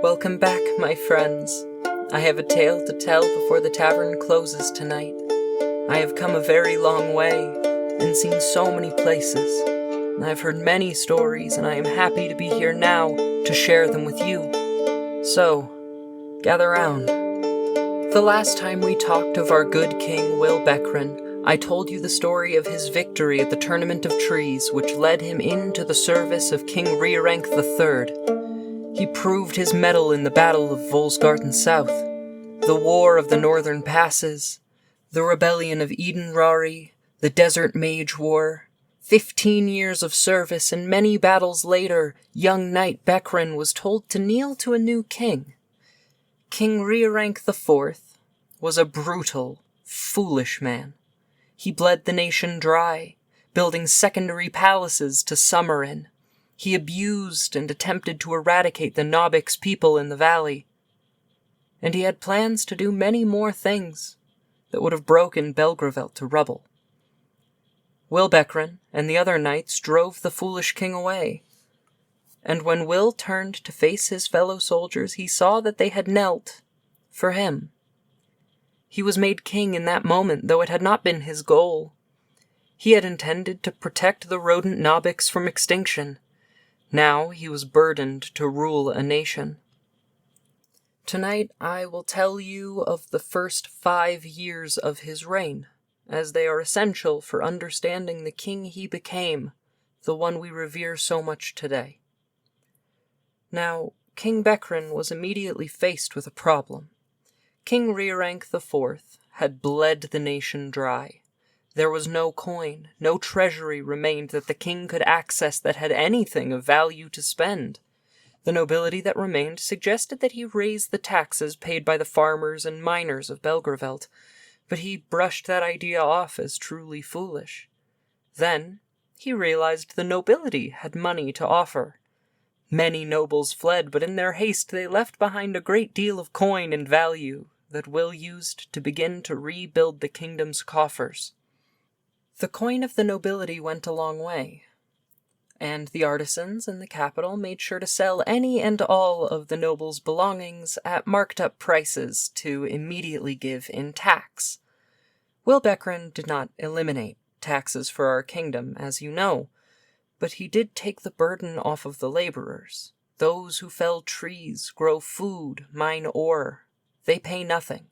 Welcome back, my friends. I have a tale to tell before the tavern closes tonight. I have come a very long way, and seen so many places. I've heard many stories, and I am happy to be here now to share them with you. So, gather round. The last time we talked of our good King Will Beckran, I told you the story of his victory at the Tournament of Trees, which led him into the service of King Rearank III. He proved his mettle in the Battle of Volsgarten South, the War of the Northern Passes, the Rebellion of Edenrari, the Desert Mage War. 15 years of service and many battles later, young Knight Beckran was told to kneel to a new king. King Rearank IV was a brutal, foolish man. He bled the nation dry, building secondary palaces to summer in. He abused and attempted to eradicate the Nobbix people in the valley. And he had plans to do many more things that would have broken Belgravelt to rubble. Will Beckran and the other knights drove the foolish king away. And when Will turned to face his fellow soldiers, he saw that they had knelt for him. He was made king in that moment, though it had not been his goal. He had intended to protect the rodent Nobbix from extinction. Now he was burdened to rule a nation. Tonight I will tell you of the first 5 years of his reign, as they are essential for understanding the king he became, the one we revere so much today. Now, King Beckran was immediately faced with a problem. King Rearank IV had bled the nation dry. There was no coin, no treasury remained that the king could access that had anything of value to spend. The nobility that remained suggested that he raise the taxes paid by the farmers and miners of Belgravelt, but he brushed that idea off as truly foolish. Then he realized the nobility had money to offer. Many nobles fled, but in their haste they left behind a great deal of coin and value that Will used to begin to rebuild the kingdom's coffers. The coin of the nobility went a long way, and the artisans in the capital made sure to sell any and all of the nobles' belongings at marked-up prices to immediately give in tax. Will Beckran did not eliminate taxes for our kingdom, as you know, but he did take the burden off of the laborers. Those who fell trees, grow food, mine ore, they pay nothing.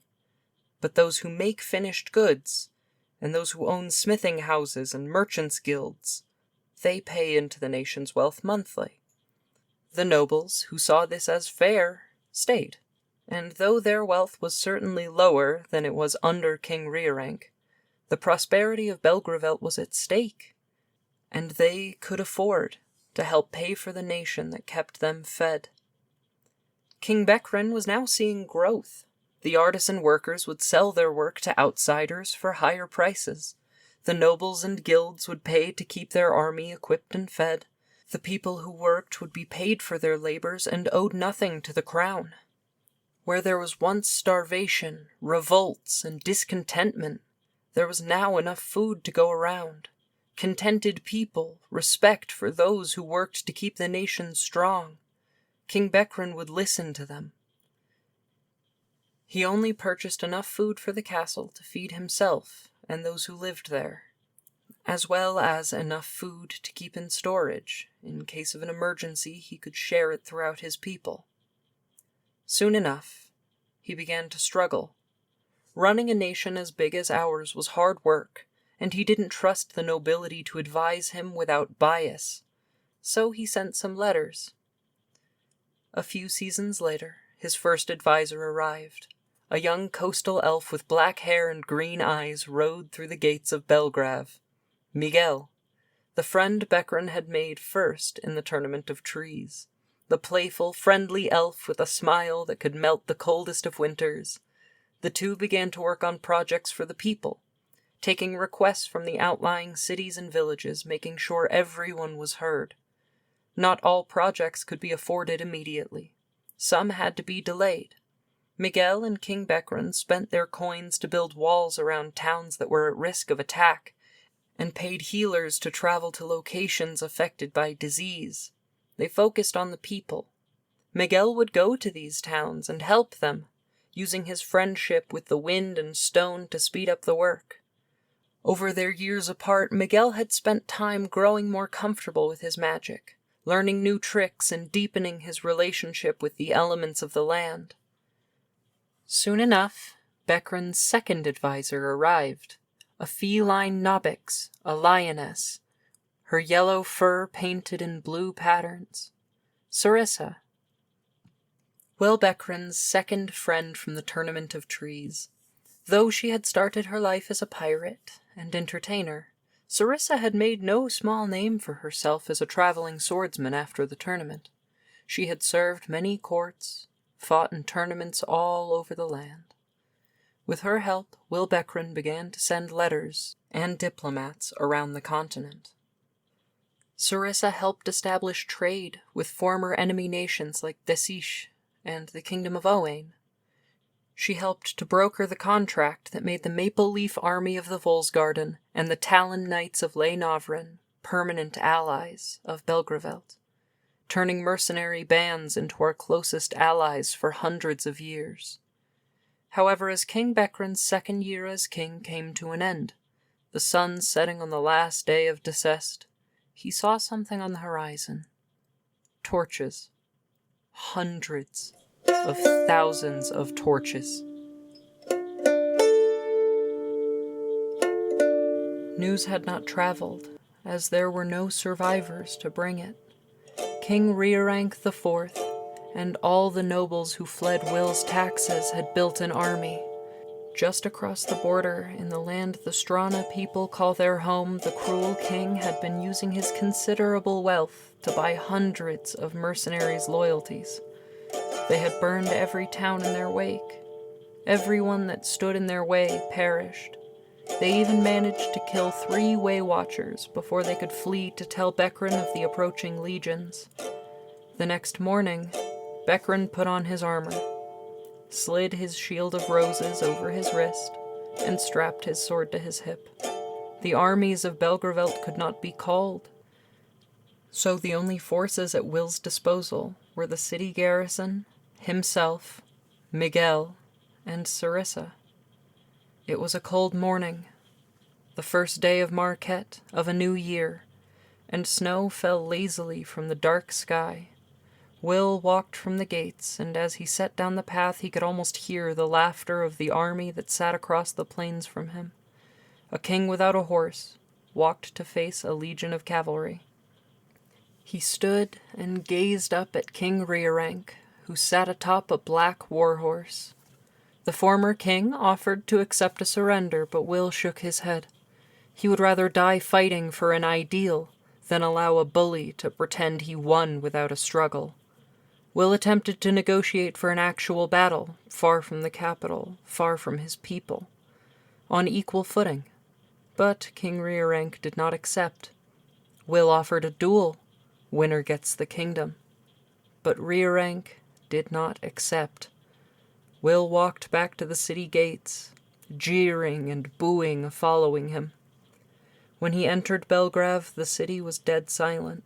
But those who make finished goods, and those who own smithing houses and merchants' guilds, they pay into the nation's wealth monthly. The nobles, who saw this as fair, stayed, and though their wealth was certainly lower than it was under King Rearank, the prosperity of Belgravelt was at stake, and they could afford to help pay for the nation that kept them fed. King Beckran was now seeing growth. The artisan workers would sell their work to outsiders for higher prices. The nobles and guilds would pay to keep their army equipped and fed. The people who worked would be paid for their labors and owed nothing to the crown. Where there was once starvation, revolts, and discontentment, there was now enough food to go around. Contented people, respect for those who worked to keep the nation strong. King Beckran would listen to them. He only purchased enough food for the castle to feed himself and those who lived there, as well as enough food to keep in storage. In case of an emergency, he could share it throughout his people. Soon enough, he began to struggle. Running a nation as big as ours was hard work, and he didn't trust the nobility to advise him without bias, so he sent some letters. A few seasons later, his first advisor arrived. A young coastal elf with black hair and green eyes rode through the gates of Belgrav. Miguel, the friend Beckran had made first in the Tournament of Trees. The playful, friendly elf with a smile that could melt the coldest of winters. The two began to work on projects for the people, taking requests from the outlying cities and villages, making sure everyone was heard. Not all projects could be afforded immediately. Some had to be delayed. Miguel and King Beckran spent their coins to build walls around towns that were at risk of attack, and paid healers to travel to locations affected by disease. They focused on the people. Miguel would go to these towns and help them, using his friendship with the wind and stone to speed up the work. Over their years apart, Miguel had spent time growing more comfortable with his magic, learning new tricks and deepening his relationship with the elements of the land. Soon enough, Beckran's second advisor arrived, a feline Nobix, a lioness, her yellow fur painted in blue patterns. Sarissa, Will Beckran's second friend from the Tournament of Trees. Though she had started her life as a pirate and entertainer, Sarissa had made no small name for herself as a traveling swordsman after the tournament. She had served many courts, fought in tournaments all over the land. With her help, Will Beckran began to send letters and diplomats around the continent. Sarissa helped establish trade with former enemy nations like Desish and the Kingdom of Owain. She helped to broker the contract that made the Maple Leaf Army of the Volsgarden and the Talon Knights of Leynovren permanent allies of Belgravelt, turning mercenary bands into our closest allies for hundreds of years. However, as King Beckran's second year as king came to an end, the sun setting on the last day of Decest, he saw something on the horizon. Torches. Hundreds of thousands of torches. News had not traveled, as there were no survivors to bring it. King Rearank IV and all the nobles who fled Will's taxes had built an army. Just across the border, in the land the Strana people call their home, the cruel king had been using his considerable wealth to buy hundreds of mercenaries' loyalties. They had burned every town in their wake. Everyone that stood in their way perished. They even managed to kill 3 Way Watchers before they could flee to tell Beckran of the approaching legions. The next morning, Beckran put on his armor, slid his shield of roses over his wrist, and strapped his sword to his hip. The armies of Belgravelt could not be called, so the only forces at Will's disposal were the city garrison, himself, Miguel, and Sarissa. It was a cold morning, the first day of Marquette of a new year, and snow fell lazily from the dark sky. Will walked from the gates, and as he set down the path he could almost hear the laughter of the army that sat across the plains from him. A king without a horse walked to face a legion of cavalry. He stood and gazed up at King Rearank, who sat atop a black war-horse. The former king offered to accept a surrender, but Will shook his head. He would rather die fighting for an ideal than allow a bully to pretend he won without a struggle. Will attempted to negotiate for an actual battle, far from the capital, far from his people, on equal footing. But King Rearank did not accept. Will offered a duel. Winner gets the kingdom. But Rearank did not accept. Will walked back to the city gates, jeering and booing following him. When he entered Belgrav, the city was dead silent.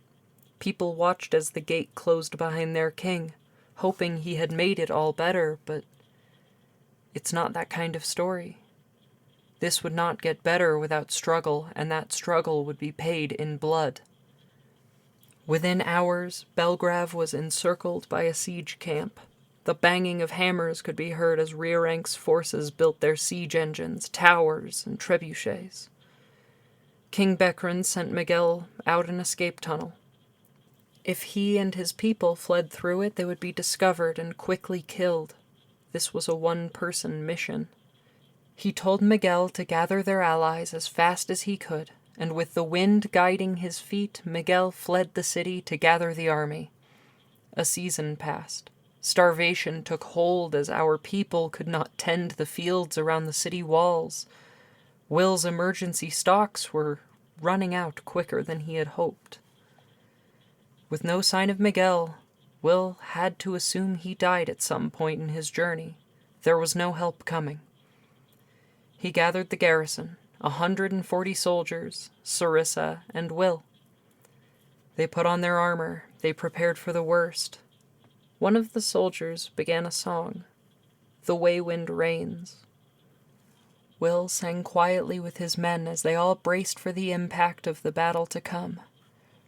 People watched as the gate closed behind their king, hoping he had made it all better, but it's not that kind of story. This would not get better without struggle, and that struggle would be paid in blood. Within hours, Belgrav was encircled by a siege camp. The banging of hammers could be heard as Rearank's forces built their siege engines, towers, and trebuchets. King Beckran sent Miguel out an escape tunnel. If he and his people fled through it, they would be discovered and quickly killed. This was a one-person mission. He told Miguel to gather their allies as fast as he could, and with the wind guiding his feet, Miguel fled the city to gather the army. A season passed. Starvation took hold as our people could not tend the fields around the city walls. Will's emergency stocks were running out quicker than he had hoped. With no sign of Miguel, Will had to assume he died at some point in his journey, There was no help coming. He gathered the garrison, 140 soldiers, Sarissa, and Will. They put on their armor. They prepared for the worst. One of the soldiers began a song, "The Waywind Rains." Will sang quietly with his men as they all braced for the impact of the battle to come.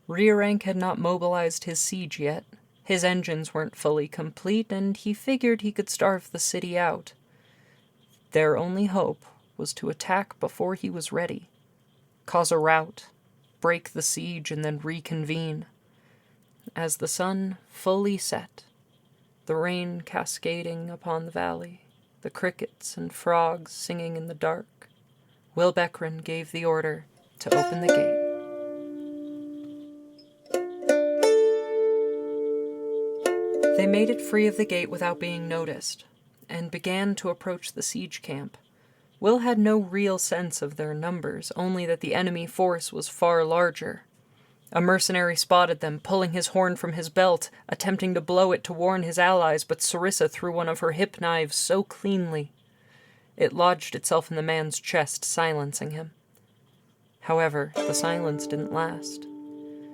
Rearrank had not mobilized his siege yet. His engines weren't fully complete, and he figured he could starve the city out. Their only hope was to attack before he was ready, cause a rout, break the siege, and then reconvene. As the sun fully set, the rain cascading upon the valley, the crickets and frogs singing in the dark, Will Beckran gave the order to open the gate. They made it free of the gate without being noticed, and began to approach the siege camp. Will had no real sense of their numbers, only that the enemy force was far larger. A mercenary spotted them, pulling his horn from his belt, attempting to blow it to warn his allies, but Sarissa threw one of her hip knives so cleanly. It lodged itself in the man's chest, silencing him. However, the silence didn't last.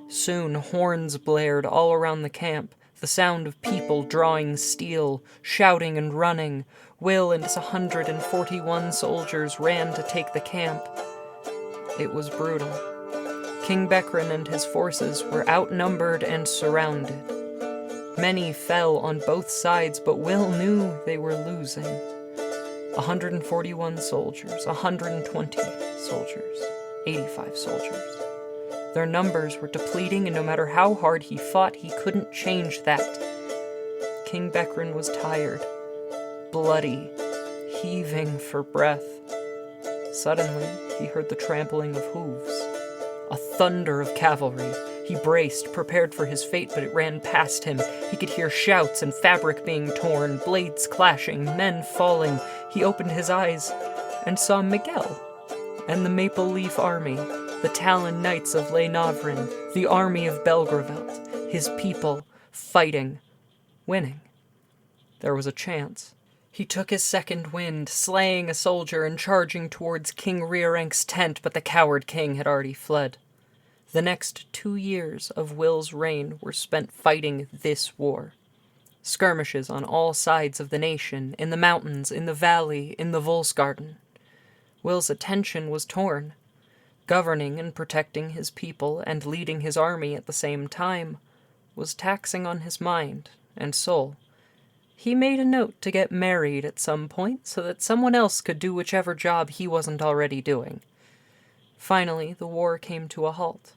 Soon horns blared all around the camp, the sound of people drawing steel, shouting and running. Will and his 141 soldiers ran to take the camp. It was brutal. King Beckran and his forces were outnumbered and surrounded. Many fell on both sides, but Will knew they were losing. 141 soldiers, 120 soldiers, 85 soldiers. Their numbers were depleting, and no matter how hard he fought, he couldn't change that. King Beckran was tired, bloody, heaving for breath. Suddenly, he heard the trampling of hooves. A thunder of cavalry. He braced, prepared for his fate, but it ran past him. He could hear shouts and fabric being torn, blades clashing, men falling. He opened his eyes and saw Miguel and the Maple Leaf Army, the Talon Knights of Le Navrin, the army of Belgravelt, his people, fighting, winning. There was a chance. He took his second wind, slaying a soldier and charging towards King Rearank's tent, but the coward king had already fled. The next 2 years of Will's reign were spent fighting this war. Skirmishes on all sides of the nation, in the mountains, in the valley, in the Volsgarden. Will's attention was torn. Governing and protecting his people and leading his army at the same time was taxing on his mind and soul. He made a note to get married at some point so that someone else could do whichever job he wasn't already doing. Finally, the war came to a halt.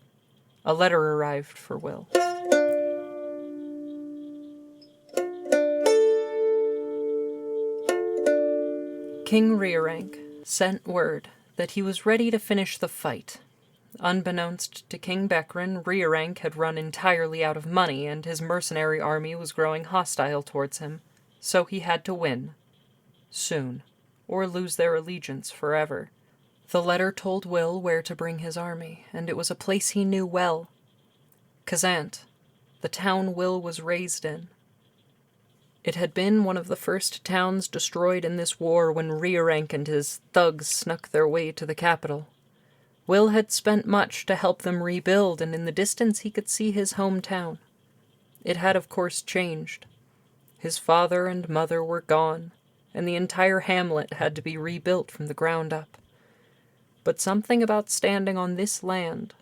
A letter arrived for Will. King Rearank sent word that he was ready to finish the fight. Unbeknownst to King Beckran, Rearank had run entirely out of money, and his mercenary army was growing hostile towards him. So he had to win. Soon. Or lose their allegiance forever. The letter told Will where to bring his army, and it was a place he knew well. Kazant, the town Will was raised in. It had been one of the first towns destroyed in this war when Rearank and his thugs snuck their way to the capital. Will had spent much to help them rebuild, and in the distance he could see his hometown. It had, of course, changed. His father and mother were gone, and the entire hamlet had to be rebuilt from the ground up. But something about standing on this land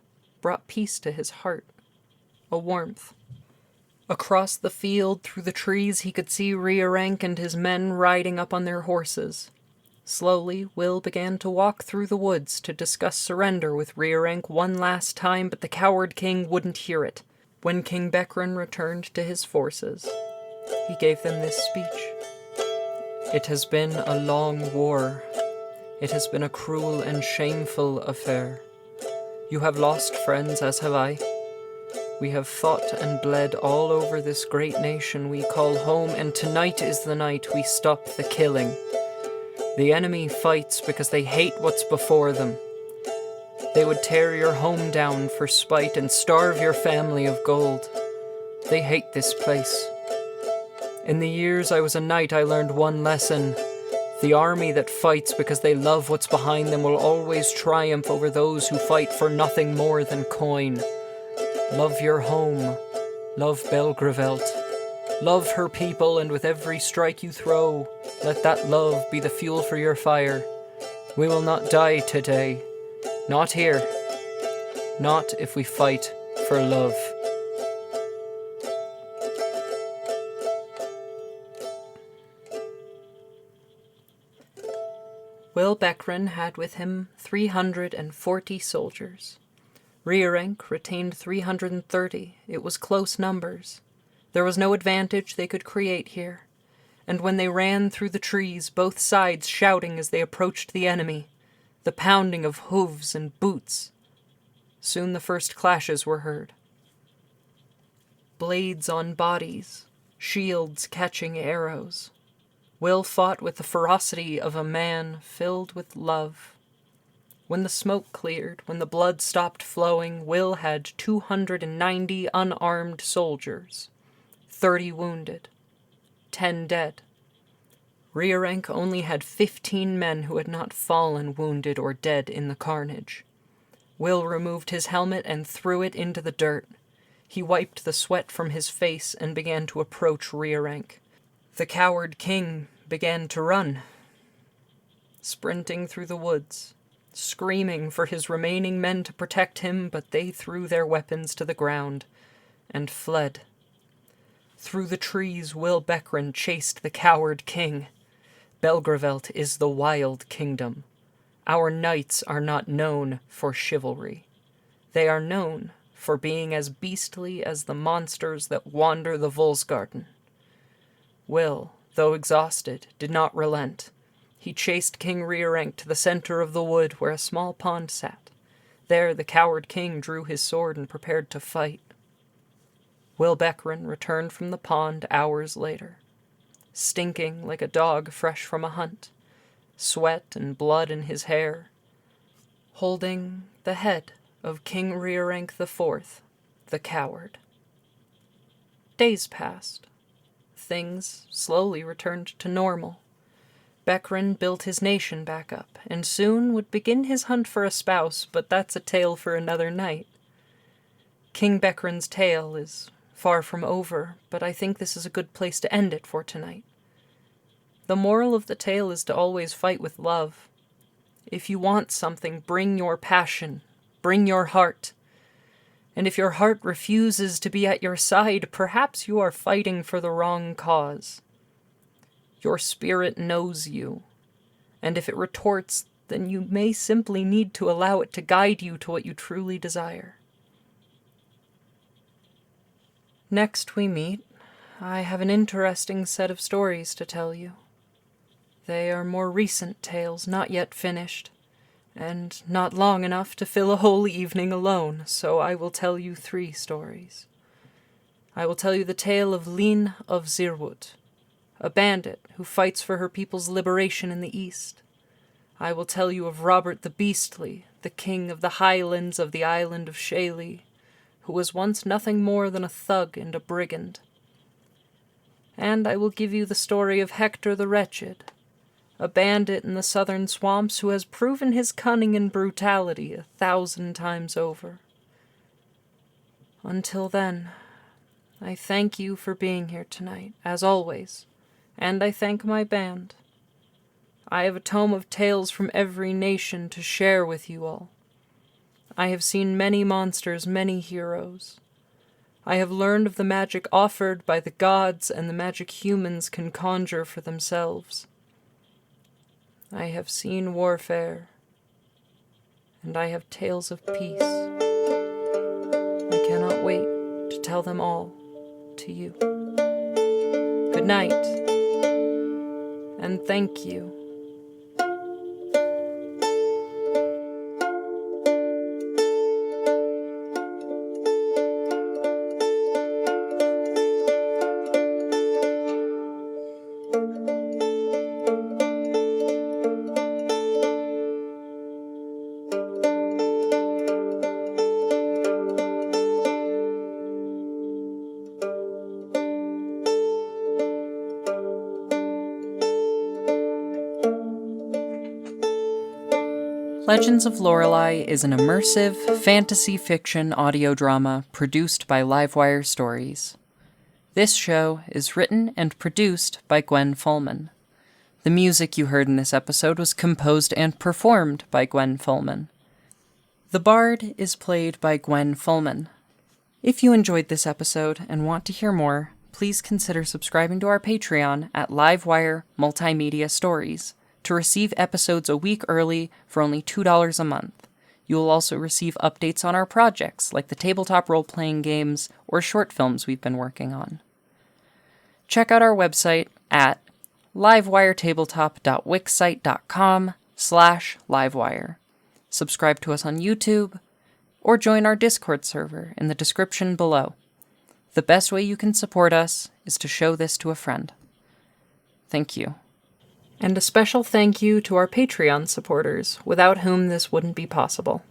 brought peace to his heart, a warmth. Across the field, through the trees, he could see Rearank and his men riding up on their horses. Slowly, Will began to walk through the woods to discuss surrender with Rearank one last time, but the coward king wouldn't hear it. When King Beckran returned to his forces, he gave them this speech. "It has been a long war. It has been a cruel and shameful affair. You have lost friends, as have I. We have fought and bled all over this great nation we call home, and tonight is the night we stop the killing. The enemy fights because they hate what's before them. They would tear your home down for spite and starve your family of gold. They hate this place. In the years I was a knight, I learned one lesson. The army that fights because they love what's behind them will always triumph over those who fight for nothing more than coin. Love your home. Love Belgravelt. Love her people, and with every strike you throw, let that love be the fuel for your fire. We will not die today. Not here. Not if we fight for love. Will Beckran had with him 340 soldiers. Rearenk retained 330. It was close numbers. There was no advantage they could create here, and when they ran through the trees, both sides shouting as they approached the enemy, the pounding of hooves and boots. Soon the first clashes were heard. Blades on bodies, shields catching arrows. Will fought with the ferocity of a man filled with love. When the smoke cleared, when the blood stopped flowing, Will had 290 unarmed soldiers, 30 wounded, 10 dead. Rearenk only had 15 men who had not fallen wounded or dead in the carnage. Will removed his helmet and threw it into the dirt. He wiped the sweat from his face and began to approach Rearenk. The coward king began to run, sprinting through the woods, screaming for his remaining men to protect him, but they threw their weapons to the ground and fled. Through the trees, Will Beckran chased the coward king. Belgravelt is the wild kingdom. Our knights are not known for chivalry. They are known for being as beastly as the monsters that wander the Volsgarten. Will, though exhausted, did not relent. He chased King Rearenk to the center of the wood where a small pond sat. There the coward king drew his sword and prepared to fight. Will Beckran returned from the pond hours later, stinking like a dog fresh from a hunt, sweat and blood in his hair, holding the head of King Rearenk IV, the coward. Days passed. Things slowly returned to normal. Beckran built his nation back up, and soon would begin his hunt for a spouse, but that's a tale for another night. King Beckran's tale is far from over, but I think this is a good place to end it for tonight. The moral of the tale is to always fight with love. If you want something, bring your passion, bring your heart. And if your heart refuses to be at your side, perhaps you are fighting for the wrong cause. Your spirit knows you, and if it retorts, then you may simply need to allow it to guide you to what you truly desire. Next we meet, I have an interesting set of stories to tell you. They are more recent tales, not yet finished, and not long enough to fill a whole evening alone, so I will tell you 3 stories. I will tell you the tale of Lyn of Zirwood, a bandit who fights for her people's liberation in the east. I will tell you of Robert the Beastly, the king of the highlands of the island of Shayley, who was once nothing more than a thug and a brigand. And I will give you the story of Hector the Wretched, a bandit in the southern swamps who has proven his cunning and brutality 1,000 times over. Until then, I thank you for being here tonight, as always, and I thank my band. I have a tome of tales from every nation to share with you all. I have seen many monsters, many heroes. I have learned of the magic offered by the gods and the magic humans can conjure for themselves. I have seen warfare, and I have tales of peace. I cannot wait to tell them all to you. Good night, and thank you. Legends of Lorelei is an immersive, fantasy fiction audio drama produced by Livewire Stories. This show is written and produced by Gwen Fulman. The music you heard in this episode was composed and performed by Gwen Fulman. The Bard is played by Gwen Fulman. If you enjoyed this episode and want to hear more, please consider subscribing to our Patreon at Livewire Multimedia Stories to receive episodes a week early for only $2 a month. You will also receive updates on our projects, like the tabletop role-playing games or short films we've been working on. Check out our website at livewiretabletop.wixsite.com/livewire. Subscribe to us on YouTube, or join our Discord server in the description below. The best way you can support us is to show this to a friend. Thank you. And a special thank you to our Patreon supporters, without whom this wouldn't be possible.